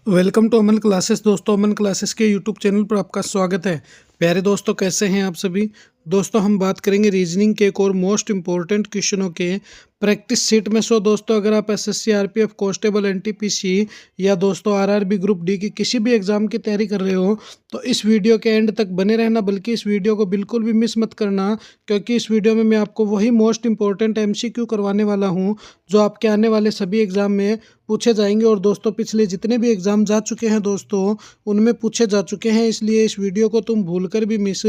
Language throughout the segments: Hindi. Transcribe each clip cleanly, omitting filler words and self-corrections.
Welcome to Aman classes. दोस्तों, अमन क्लासेस के यूट्यूब चैनल पर आपका स्वागत है। प्यारे दोस्तों, कैसे हैं आप सभी। दोस्तों, हम बात करेंगे रीजनिंग के एक और मोस्ट इंपॉर्टेंट क्वेश्चनों के प्रैक्टिस सीट में। दोस्तों, अगर आप एसएससी, आरपीएफ, कांस्टेबल, एनटीपीसी या दोस्तों आरआरबी ग्रुप डी की किसी भी एग्जाम की तैयारी कर रहे हो तो इस वीडियो के एंड तक बने रहना, बल्कि इस वीडियो को बिल्कुल भी मिस मत करना, क्योंकि इस वीडियो में मैं आपको वही मोस्ट इंपॉर्टेंट एमसीक्यू करवाने वाला हूँ जो आपके आने वाले सभी एग्जाम में पूछे जाएंगे। और दोस्तों, पिछले जितने भी एग्जाम जा चुके हैं दोस्तों, उनमें पूछे जा चुके हैं, इसलिए इस वीडियो को तुम भूलकर भी मिस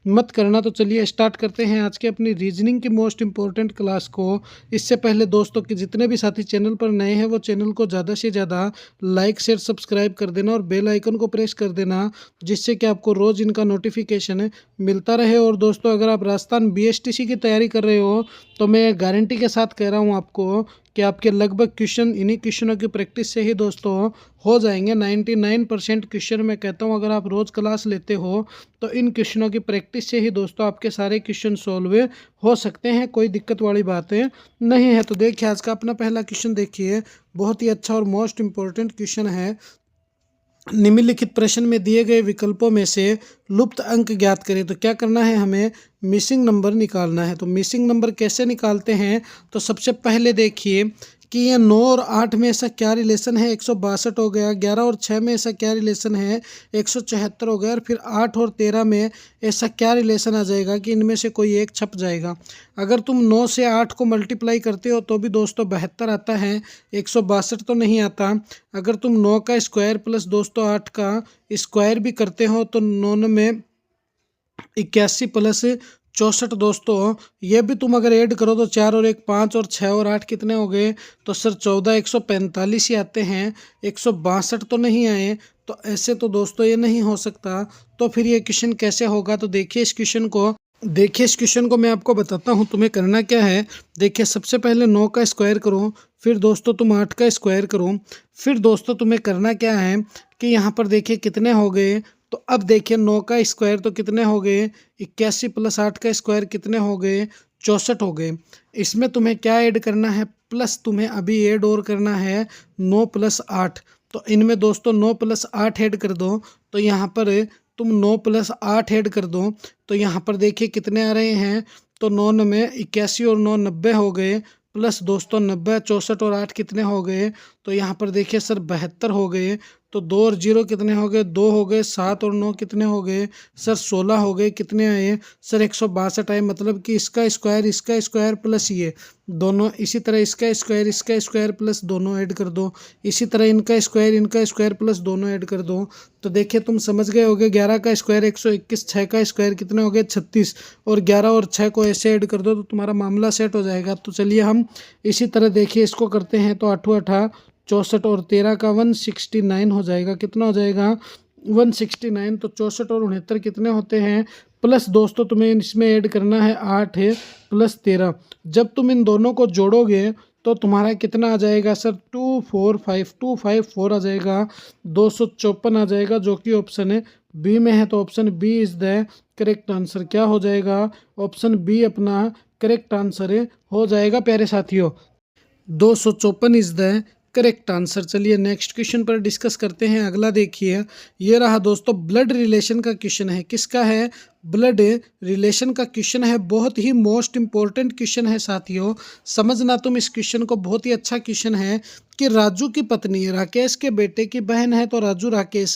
मत करना। तो चलिए स्टार्ट करते हैं आज के अपनी रीजनिंग की मोस्ट इंपॉर्टेंट क्लास को। इससे पहले दोस्तों कि जितने भी साथी चैनल पर नए हैं वो चैनल को ज़्यादा से ज़्यादा लाइक शेयर सब्सक्राइब कर देना और बेल आइकन को प्रेस कर देना, जिससे कि आपको रोज़ इनका नोटिफिकेशन मिलता रहे। और दोस्तों, अगर आप राजस्थान बीएसटीसी की तैयारी कर रहे हो तो मैं गारंटी के साथ कह रहा हूँ आपको कि आपके लगभग क्वेश्चन इन्हीं क्वेश्चनों की प्रैक्टिस से ही दोस्तों हो जाएंगे। 99% क्वेश्चन मैं कहता हूँ, अगर आप रोज़ क्लास लेते हो तो इन क्वेश्चनों की प्रैक्टिस से ही दोस्तों आपके सारे क्वेश्चन सॉल्व हो सकते हैं। कोई दिक्कत वाली बातें नहीं है। तो देखिए, आज का अपना पहला क्वेश्चन देखिए, बहुत ही अच्छा और मोस्ट इम्पोर्टेंट क्वेश्चन है। निम्नलिखित प्रश्न में दिए गए विकल्पों में से लुप्त अंक ज्ञात करें। तो क्या करना है, हमें मिसिंग नंबर निकालना है। तो मिसिंग नंबर कैसे निकालते हैं, तो सबसे पहले देखिए कि ये 9 और 8 में ऐसा क्या रिलेशन है, 162 हो गया। 11 और 6 में ऐसा क्या रिलेशन है, 174 हो गया। और फिर 8 और 13 में ऐसा क्या रिलेशन आ जाएगा कि इनमें से कोई एक छप जाएगा। अगर तुम 9 से 8 को मल्टीप्लाई करते हो तो भी दोस्तों 72 आता है, 162 तो नहीं आता। अगर तुम 9 का स्क्वायर प्लस दोस्तों 8 का स्क्वायर भी करते हो तो 9 में 81 प्लस 64 दोस्तों, ये भी तुम अगर ऐड करो तो 4 और 1 5 और 6 और 8 कितने हो गए, तो सर 14, 145 ही आते हैं, 162 तो नहीं आए। तो ऐसे तो दोस्तों ये नहीं हो सकता। तो फिर ये क्वेश्चन कैसे होगा, तो देखिए इस क्वेश्चन को मैं आपको बताता हूँ तुम्हें करना क्या है। देखिए, सबसे पहले 9 का स्क्वायर करो, फिर दोस्तों तुम 8 का स्क्वायर करो। फिर दोस्तों तुम्हें करना क्या है कि यहाँ पर देखिए कितने हो गए। तो अब देखिए 9 का स्क्वायर तो कितने हो गए, 81 प्लस 8 का स्क्वायर कितने हो गए, 64 हो गए। इसमें तुम्हें क्या ऐड करना है, प्लस तुम्हें अभी ऐड और करना है 9 प्लस 8। तो इनमें दोस्तों 9 प्लस 8 ऐड कर दो। तो यहाँ पर तुम 9 प्लस 8 ऐड कर दो तो यहाँ पर देखिए कितने आ रहे हैं, तो 9 में 81 और 9 90 हो गए, प्लस दोस्तों 90, 64 और 8 कितने हो गए, तो यहाँ पर देखिए सर 72 हो गए। तो 2 और 0 कितने हो गए, 2 हो गए। 7 और 9 कितने हो गए, सर 16 हो गए। कितने आए, सर 162 आए। मतलब कि इसका स्क्वायर प्लस ये दोनों, इसी तरह इसका स्क्वायर प्लस दोनों ऐड कर दो। इसी तरह इनका स्क्वायर प्लस दोनों ऐड कर दो। तो देखिए तुम समझ गए होगे, 11 का स्क्वायर 121, 6 का स्क्वायर कितने हो गए 36, और 11 और 6 को ऐसे ऐड कर दो तो तुम्हारा मामला सेट हो जाएगा। तो चलिए हम इसी तरह देखिए इसको करते हैं। तो 8 8 64 और 13 का 169 हो जाएगा। कितना हो जाएगा, 169। तो 64 और 69 कितने होते हैं, प्लस दोस्तों तुम्हें इसमें ऐड करना है 8 है प्लस 13। जब तुम इन दोनों को जोड़ोगे तो तुम्हारा कितना आ जाएगा सर, 254 आ जाएगा, 254 आ जाएगा, जो कि ऑप्शन है बी में है। तो option B is the correct answer. क्या हो जाएगा, ऑप्शन बी अपना करेक्ट आंसर हो जाएगा प्यारे साथियों। 254 इज द करेक्ट आंसर। चलिए नेक्स्ट क्वेश्चन पर डिस्कस करते हैं। अगला देखिए, ये रहा दोस्तों ब्लड रिलेशन का क्वेश्चन है। किसका है, ब्लड रिलेशन का क्वेश्चन है। बहुत ही मोस्ट इंपॉर्टेंट क्वेश्चन है साथियों, समझना तुम इस क्वेश्चन को। बहुत ही अच्छा क्वेश्चन है कि राजू की पत्नी राकेश के बेटे की बहन है, तो राजू राकेश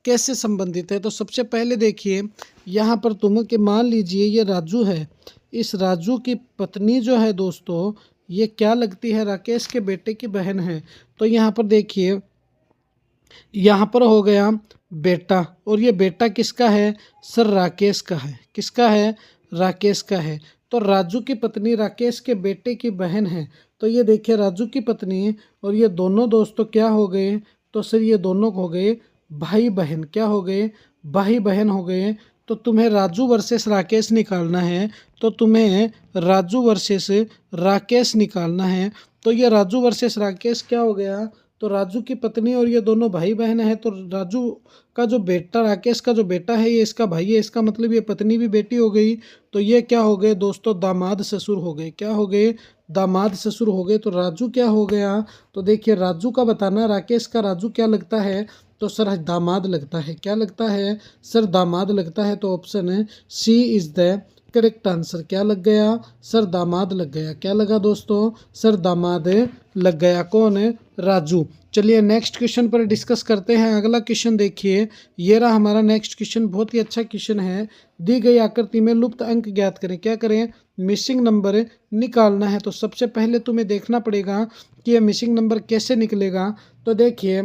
कैसे संबंधित है। तो सबसे पहले देखिए यहाँ पर तुम कि मान लीजिए ये राजू है, इस राजू की पत्नी जो है दोस्तों ये क्या लगती है, राकेश के बेटे की बहन है। तो यहाँ पर देखिए, यहाँ पर हो गया बेटा, और ये बेटा किसका है, सर राकेश का है। किसका है, राकेश का है। तो राजू की पत्नी राकेश के बेटे की बहन है। तो ये देखिए राजू की पत्नी और ये दोनों दोस्तों क्या हो गए, तो सर ये दोनों हो गए भाई बहन। क्या हो गए, भाई बहन हो गए। तो तुम्हें राजू वर्सेस राकेश निकालना है। तो तुम्हें राजू वर्सेस राकेश निकालना है। तो ये राजू वर्सेस राकेश क्या हो गया, तो राजू की पत्नी और ये दोनों भाई बहन है। तो राजू का जो बेटा, राकेश का जो बेटा है ये इसका भाई है, इसका मतलब ये पत्नी भी बेटी हो गई। तो ये क्या हो गए दोस्तों, दामाद ससुर हो गए। क्या हो गए, दामाद ससुर हो गए, तो राजू क्या हो गया, तो देखिए राजू का बताना, राकेश का राजू क्या लगता है, तो सर दामाद लगता है। क्या लगता है सर, दामाद लगता है। तो option C is the correct answer. क्या लग गया सर, दामाद लग गया। क्या लगा दोस्तों, सर दामाद लग गया। कौन है, राजू। चलिए नेक्स्ट क्वेश्चन पर डिस्कस करते हैं। अगला क्वेश्चन देखिए, ये रहा हमारा नेक्स्ट क्वेश्चन। बहुत ही अच्छा क्वेश्चन है। दी गई आकृति में लुप्त अंक ज्ञात करें। क्या करें, मिसिंग नंबर निकालना है। तो सबसे पहले तुम्हें देखना पड़ेगा कि ये मिसिंग नंबर कैसे निकलेगा। तो देखिए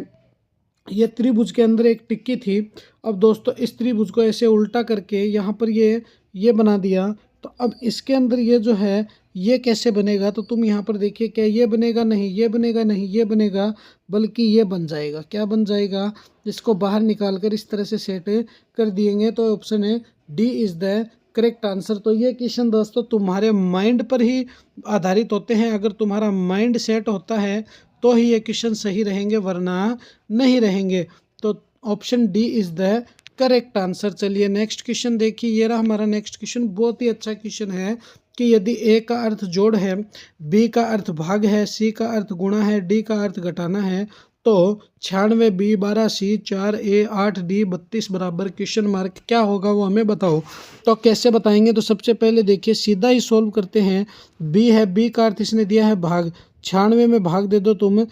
ये त्रिभुज के अंदर एक टिक्की थी। अब दोस्तों इस त्रिभुज को ऐसे उल्टा करके यहाँ पर ये बना दिया। तो अब इसके अंदर ये जो है ये कैसे बनेगा, तो तुम यहाँ पर देखिए, क्या ये बनेगा, नहीं ये बनेगा, नहीं ये बनेगा, बल्कि ये बन जाएगा। क्या बन जाएगा, इसको बाहर निकाल कर इस तरह से सेट कर दिएंगे। तो ऑप्शन है D is the correct answer. तो ये क्वेश्चन दोस्तों तुम्हारे माइंड पर ही आधारित होते हैं। अगर तुम्हारा माइंड सेट होता है तो ही ये क्वेश्चन सही रहेंगे, वरना नहीं रहेंगे। तो option D is the correct answer. चलिए नेक्स्ट क्वेश्चन देखिए, ये रहा हमारा नेक्स्ट क्वेश्चन। बहुत ही अच्छा क्वेश्चन है कि यदि ए का अर्थ जोड़ है, बी का अर्थ भाग है, सी का अर्थ गुणा है, डी का अर्थ घटाना है, तो 96 बी 12 सी 4 ए 8 डी 32 बराबर क्वेश्चन मार्क क्या होगा वो हमें बताओ। तो कैसे बताएंगे, तो सबसे पहले देखिए सीधा ही सोल्व करते हैं। बी है, बी का अर्थ इसने दिया है भाग, 96 में भाग दे दो तुम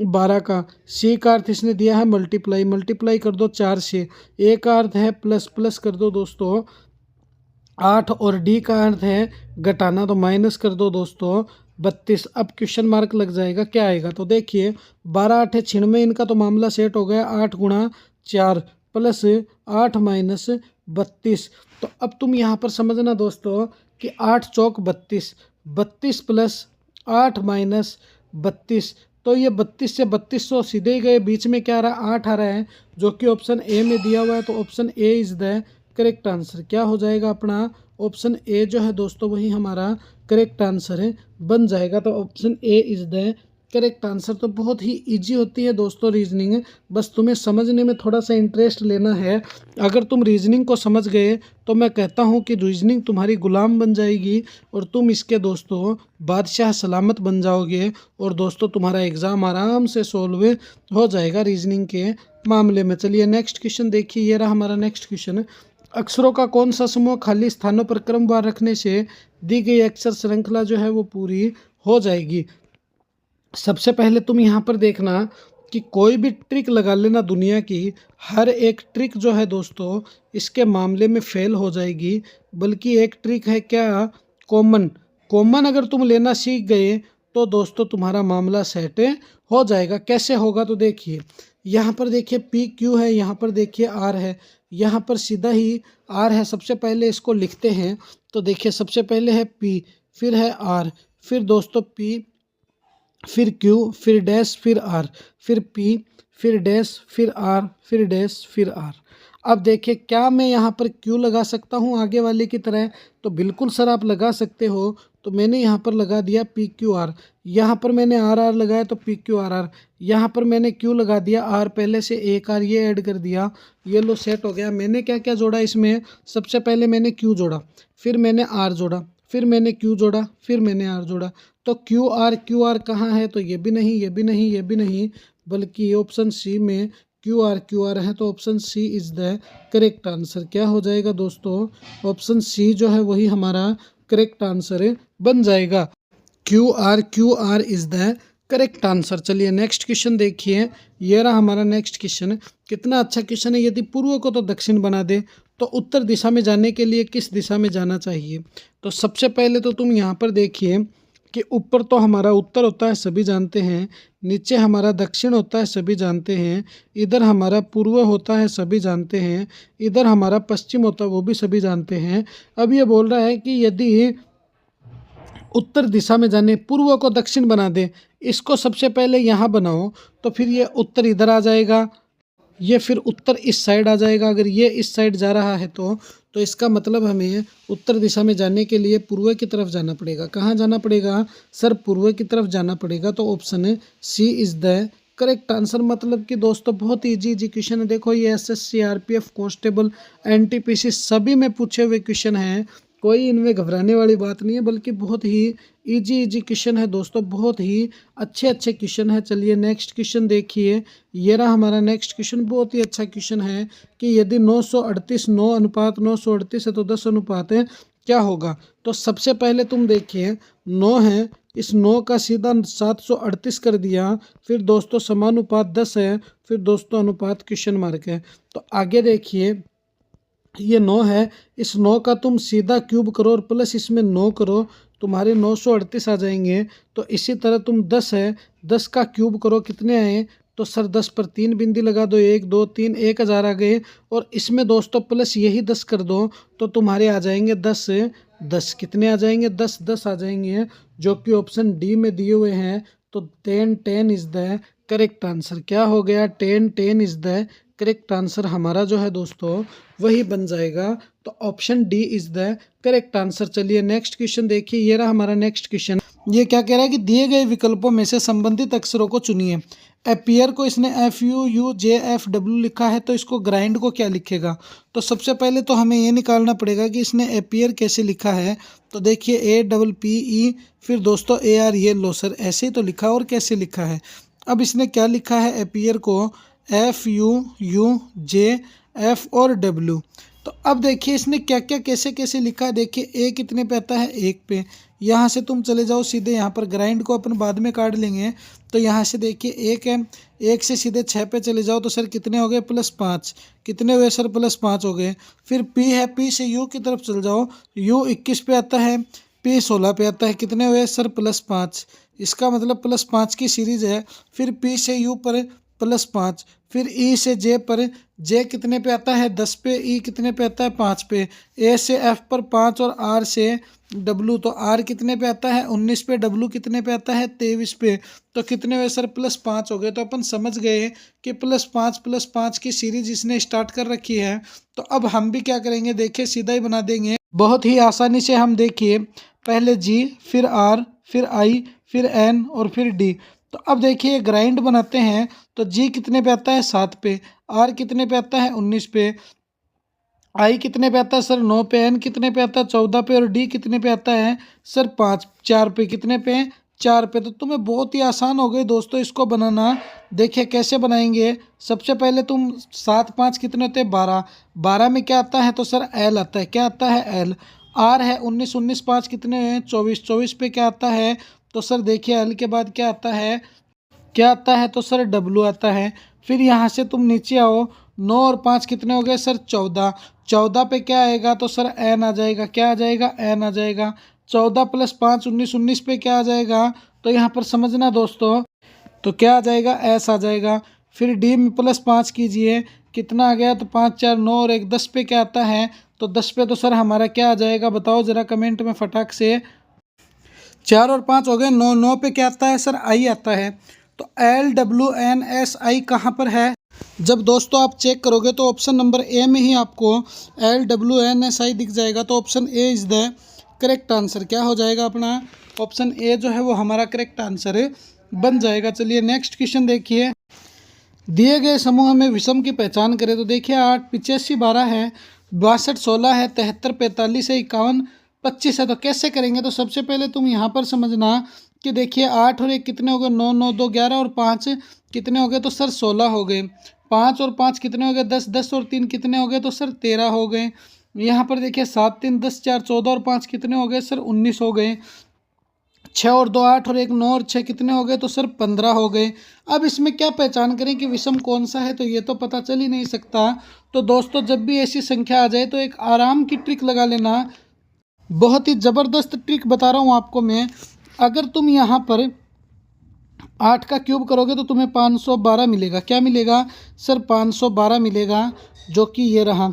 12 का। सी का अर्थ इसने दिया है मल्टीप्लाई, मल्टीप्लाई कर दो 4 से। ए का अर्थ है प्लस, प्लस कर दो दोस्तों 8, और डी का अर्थ है घटाना, तो माइनस कर दो दोस्तों 32। अब क्वेश्चन मार्क लग जाएगा, क्या आएगा, तो देखिए 12 8 है 96, इनका तो मामला सेट हो गया। 8 गुणा 4 प्लस 8 माइनस 32। तो अब तुम यहाँ पर समझना दोस्तों कि 8 चौक 32, 32 प्लस 8 माइनस 32, तो ये 32 से 3200 सीधे ही गए। बीच में क्या आ रहा है, 8 आ रहा है, जो कि ऑप्शन ए में दिया हुआ है। तो option A is the correct answer. क्या हो जाएगा अपना, ऑप्शन ए जो है दोस्तों वही हमारा करेक्ट आंसर है, बन जाएगा। तो option A is the correct answer. तो बहुत ही इजी होती है दोस्तों रीजनिंग, बस तुम्हें समझने में थोड़ा सा इंटरेस्ट लेना है। अगर तुम रीजनिंग को समझ गए तो मैं कहता हूँ कि रीजनिंग तुम्हारी गुलाम बन जाएगी, और तुम इसके दोस्तों बादशाह सलामत बन जाओगे। और दोस्तों तुम्हारा एग्ज़ाम आराम से सोल्व हो जाएगा रीजनिंग के मामले में। चलिए नेक्स्ट क्वेश्चन देखिए, ये रहा हमारा नेक्स्ट क्वेश्चन। अक्षरों का कौन सा समूह खाली स्थानों पर क्रमवार रखने से दी गई अक्षर श्रृंखला जो है वो पूरी हो जाएगी। सबसे पहले तुम यहाँ पर देखना कि कोई भी ट्रिक लगा लेना दुनिया की, हर एक ट्रिक जो है दोस्तों इसके मामले में फेल हो जाएगी। बल्कि एक ट्रिक है क्या, कॉमन। कॉमन अगर तुम लेना सीख गए तो दोस्तों तुम्हारा मामला सेट हो जाएगा। कैसे होगा, तो देखिए यहाँ पर देखिए पी क्यू है, यहाँ पर देखिए आर है, यहाँ पर सीधा ही आर है। सबसे पहले इसको लिखते हैं। तो देखिए सबसे पहले है पी, फिर है आर, फिर दोस्तों पी, फिर क्यू, फिर डैश, फिर आर, फिर पी, फिर डैश, फिर आर, फिर डैश, फिर आर। अब देखिए क्या मैं यहाँ पर क्यू लगा सकता हूँ आगे वाले की तरह, तो बिल्कुल सर आप लगा सकते हो। तो मैंने यहाँ पर लगा दिया पी क्यू आर, यहाँ पर मैंने आर आर लगाया तो पी क्यू आर आर, यहाँ पर मैंने क्यू लगा दिया, आर पहले से एक आर ये ऐड कर दिया, ये लो सेट हो गया। मैंने क्या क्या जोड़ा इसमें, सबसे पहले मैंने क्यू जोड़ा, फिर मैंने आर जोड़ा, फिर मैंने क्यू जोड़ा, फिर मैंने आर जोड़ा। तो क्यू आर कहाँ है, तो ये भी नहीं, ये भी नहीं, ये भी नहीं, बल्कि ऑप्शन सी में क्यू आर है। तो option C is the correct answer. क्या हो जाएगा दोस्तों, ऑप्शन सी जो है वही हमारा करेक्ट आंसर बन जाएगा। Q R is the correct answer. चलिए नेक्स्ट क्वेश्चन देखिए, ये रहा हमारा नेक्स्ट क्वेश्चन। कितना अच्छा क्वेश्चन है। यदि पूर्व को तो दक्षिण बना दे तो उत्तर दिशा में जाने के लिए किस दिशा में जाना चाहिए। तो सबसे पहले तो तुम यहाँ पर देखिए कि ऊपर तो हमारा उत्तर होता है सभी जानते हैं, नीचे हमारा दक्षिण होता है सभी जानते हैं, इधर हमारा पूर्व होता है सभी जानते हैं, इधर हमारा पश्चिम होता है वो भी सभी जानते हैं। अब ये बोल रहा है कि यदि उत्तर दिशा में जाने, पूर्व को दक्षिण बना दे, इसको सबसे पहले यहाँ बनाओ तो फिर ये उत्तर इधर आ जाएगा, ये फिर उत्तर इस साइड आ जाएगा। अगर ये इस साइड जा रहा है तो इसका मतलब हमें उत्तर दिशा में जाने के लिए पूर्व की तरफ जाना पड़ेगा। कहाँ जाना पड़ेगा सर, पूर्व की तरफ जाना पड़ेगा। तो option C is the correct answer. मतलब कि दोस्तों बहुत इजी क्वेश्चन है। देखो ये एसएससी, आरपीएफ, कांस्टेबल, एनटीपीसी सभी में पूछे हुए क्वेश्चन हैं। कोई इनमें घबराने वाली बात नहीं है, बल्कि बहुत ही इजी क्वेश्चन है दोस्तों, बहुत ही अच्छे क्वेश्चन है। चलिए नेक्स्ट क्वेश्चन देखिए, ये रहा हमारा नेक्स्ट क्वेश्चन। बहुत ही अच्छा क्वेश्चन है कि यदि 938 9 अनुपात 938 है तो 10 अनुपात है क्या होगा। तो सबसे पहले तुम देखिए 9 है, इस 9 का सीधा 738 कर दिया, फिर दोस्तों समानुपात 10 है, फिर दोस्तों अनुपात क्वेश्चन मार्क है। तो आगे देखिए ये 9 है, इस 9 का तुम सीधा क्यूब करो और प्लस इसमें 9 करो, तुम्हारे 938 आ जाएंगे। तो इसी तरह तुम 10 है, 10 का क्यूब करो, कितने आए। तो सर 10 पर 3 बिंदी लगा दो, 1 2 3, 1000 आ गए। और इसमें दोस्तों प्लस यही 10 कर दो तो तुम्हारे आ जाएंगे 10 10 कितने आ जाएंगे, 10 10 आ जाएंगे, जो कि ऑप्शन डी में दिए हुए हैं। तो 10 10 इज द करेक्ट आंसर। क्या हो गया, 10 10 इज द करेक्ट आंसर हमारा जो है दोस्तों वही बन जाएगा। तो option D is the correct answer. चलिए नेक्स्ट क्वेश्चन देखिए, ये रहा हमारा नेक्स्ट क्वेश्चन। ये क्या कह रहा है कि दिए गए विकल्पों में से संबंधित अक्षरों को चुनिए। एपियर को इसने FUUJFW लिखा है, तो इसको ग्राइंड को क्या लिखेगा। तो सबसे पहले तो हमें ये निकालना पड़ेगा कि इसने एपियर कैसे लिखा है। तो देखिए APPE, फिर दोस्तों AR, ये लो सर ऐसे ही तो लिखा और कैसे लिखा है। अब इसने क्या लिखा है एपियर को, FUUJF और W। तो अब देखिए इसने क्या क्या कैसे कैसे लिखा है। देखिए ए कितने पे आता है, 1 पे। यहाँ से तुम चले जाओ सीधे, यहाँ पर ग्राइंड को अपन बाद में काट लेंगे। तो यहाँ से देखिए 1 है, 1 से सीधे 6 पे चले जाओ तो सर कितने हो गए, +5। कितने हुए सर, +5 हो गए। फिर P है, P से U की तरफ चल जाओ, U 21 पे आता है, P 16 पे आता है, कितने हुए सर, +5। इसका मतलब +5 की सीरीज है। फिर P से U पर +5, फिर E से J पर, J कितने पे आता है, 10 पे, E कितने पे आता है, 5 पे, A से F पर 5 और R से W, तो R कितने पे आता है, 19 पे, W कितने पे आता है, 23 पे। तो कितने हुए सर, +5 हो गए। तो अपन समझ गए कि +5 की सीरीज इसने स्टार्ट कर रखी है। तो अब हम भी क्या करेंगे, देखिए सीधा ही बना देंगे बहुत ही आसानी से। हम देखिए पहले G, फिर R, फिर I, फिर N और फिर D। तो अब देखिए ग्राइंड बनाते हैं। तो G कितने पे आता है, 7 पे, R कितने पे आता है, 19 पे, I कितने पे आता है सर, 9 पे, N कितने पे आता है, 14 पे, और D कितने पे आता है सर, 4 पे। कितने पे, 4 पे। तो तुम्हें बहुत ही आसान हो गई दोस्तों इसको बनाना। देखिए कैसे बनाएंगे। सबसे पहले तुम 7 5 कितने होते हैं, 12। 12 में क्या आता है, तो सर L आता है। क्या आता है, L। R है 19, 19 5 कितने हैं, 24। 24 पे क्या आता है, तो सर देखिए L के बाद क्या आता है, क्या आता है, तो सर W आता है। फिर यहाँ से तुम नीचे आओ, 9 और 5 कितने हो गए सर, 14। 14 पे क्या आएगा, तो सर N आ जाएगा। क्या आ जाएगा, N आ जाएगा। 14 + 5 19, 19 पे क्या आ जाएगा, तो यहाँ पर समझना दोस्तों, तो क्या आ जाएगा, S आ जाएगा। फिर D में +5 कीजिए, कितना आ गया, तो 5 4 9 और 1 10 पे क्या आता है, तो 10 पे तो सर हमारा क्या आ जाएगा, बताओ ज़रा कमेंट में फटाक से। 4 और 5 हो गए, 9 9 पे क्या आता है सर, I आता है। तो LWNSI कहाँ पर है। जब दोस्तों आप चेक करोगे तो ऑप्शन नंबर ए में ही आपको LWNSI दिख जाएगा। तो option A is the correct answer. क्या हो जाएगा अपना, ऑप्शन ए जो है वो हमारा करेक्ट आंसर बन जाएगा। चलिए नेक्स्ट क्वेश्चन देखिए, दिए गए समूह में विषम की पहचान करें। तो देखिए 8 85 12 है, 62 16 है, 73 45 है, 51 25 है। तो कैसे करेंगे, तो सबसे पहले तुम यहाँ पर समझना कि देखिए 8 और 1 कितने हो गए, 9 9 2 11 और 5 कितने हो गए, तो सर 16 हो गए। 5 और 5 कितने हो गए, 10 10 और 3 कितने हो गए, तो सर 13 हो गए। यहाँ पर देखिए 7 3 10 4 14 और 5 कितने हो गए सर, 19 हो गए। 6 और 2 8 और 1 9 और 6 कितने हो गए, तो सर 15 हो गए। अब इसमें क्या पहचान करें कि विषम कौन सा है, तो ये तो पता चल ही नहीं सकता। तो दोस्तों जब भी ऐसी संख्या आ जाए तो एक आराम की ट्रिक लगा लेना। बहुत ही ज़बरदस्त ट्रिक बता रहा हूँ आपको मैं। अगर तुम यहाँ पर 8 का क्यूब करोगे तो तुम्हें 512 मिलेगा। क्या मिलेगा सर, 512 मिलेगा, जो कि ये रहा।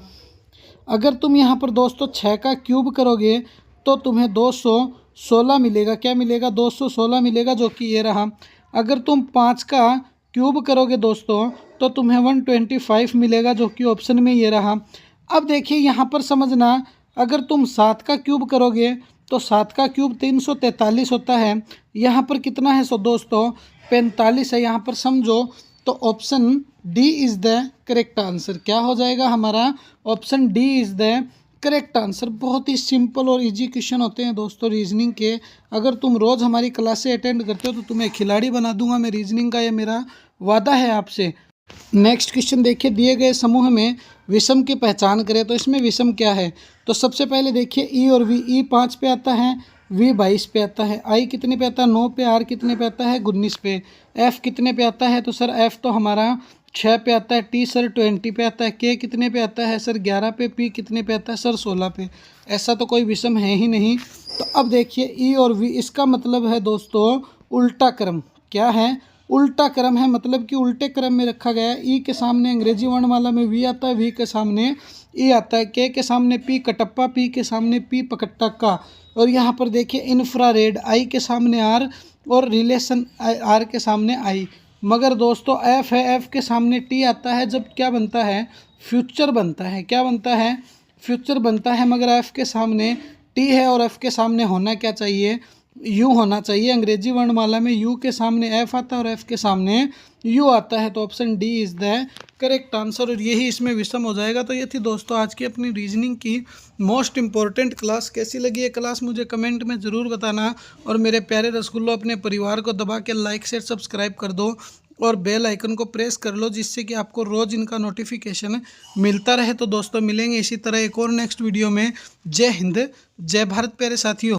अगर तुम यहाँ पर दोस्तों 6 का क्यूब करोगे तो तुम्हें 216 मिलेगा। क्या मिलेगा, 216 मिलेगा, जो कि ये रहा। अगर तुम 5 का क्यूब करोगे दोस्तों तो तुम्हें 125 मिलेगा, जो कि ऑप्शन में ये रहा। अब देखिए यहाँ पर समझना, अगर तुम 7 का क्यूब करोगे तो 7 का क्यूब 343 होता है। यहाँ पर कितना है सो दोस्तों, 45 है। यहाँ पर समझो, तो option D is the correct answer. क्या हो जाएगा हमारा, option D is the correct answer. बहुत ही सिंपल और इजी क्वेश्चन होते हैं दोस्तों रीजनिंग के। अगर तुम रोज़ हमारी क्लासे अटेंड करते हो तो तुम्हें खिलाड़ी बना दूंगा मैं रीजनिंग का, ये मेरा वादा है आपसे। नेक्स्ट क्वेश्चन देखिए, दिए गए समूह में विषम की पहचान करें। तो इसमें विषम क्या है? तो सबसे पहले देखिए ई और वी। ई 5 पे आता है, वी 22 पे आता है। आई कितने पे आता है? 9 पे। आर कितने पे आता है? 19 पे। एफ कितने पे आता है? तो सर एफ तो हमारा 6 पे आता है। टी सर 20 पे आता है। के कितने पे आता है? सर 11 पे। पी कितने पे आता है? सर 16 पे। ऐसा तो कोई विषम है ही नहीं। तो अब देखिए ई और वी, इसका मतलब है दोस्तों उल्टा क्रम। क्या है? उल्टा क्रम है, मतलब कि उल्टे क्रम में रखा गया है। ई के सामने अंग्रेजी वर्णमाला में वी आता है, वी के सामने ई आता है, के सामने पी कटप्पा, पी के सामने पी पकट्टा। और यहाँ पर देखिए इंफ्रारेड, आई के सामने आर और रिलेशन आर के सामने आई। मगर दोस्तों एफ है, एफ के सामने टी आता है जब क्या बनता है? फ्यूचर बनता है। क्या बनता है? फ्यूचर बनता है। मगर एफ के सामने टी है और एफ के सामने होना क्या चाहिए? यू होना चाहिए। अंग्रेजी वर्णमाला में यू के सामने एफ आता है और एफ के सामने यू आता है। तो option D is the correct answer और यही इसमें विषम हो जाएगा। तो ये थी दोस्तों आज की अपनी रीजनिंग की मोस्ट इंपॉर्टेंट क्लास। कैसी लगी ये क्लास मुझे कमेंट में ज़रूर बताना। और मेरे प्यारे रसगुल्लो, अपने परिवार को दबा के लाइक शेयर सब्सक्राइब कर दो और बेल आइकन को प्रेस कर लो, जिससे कि आपको रोज़ इनका नोटिफिकेशन मिलता रहे। तो दोस्तों मिलेंगे इसी तरह एक और नेक्स्ट वीडियो में। जय हिंद, जय भारत प्यारे साथियों।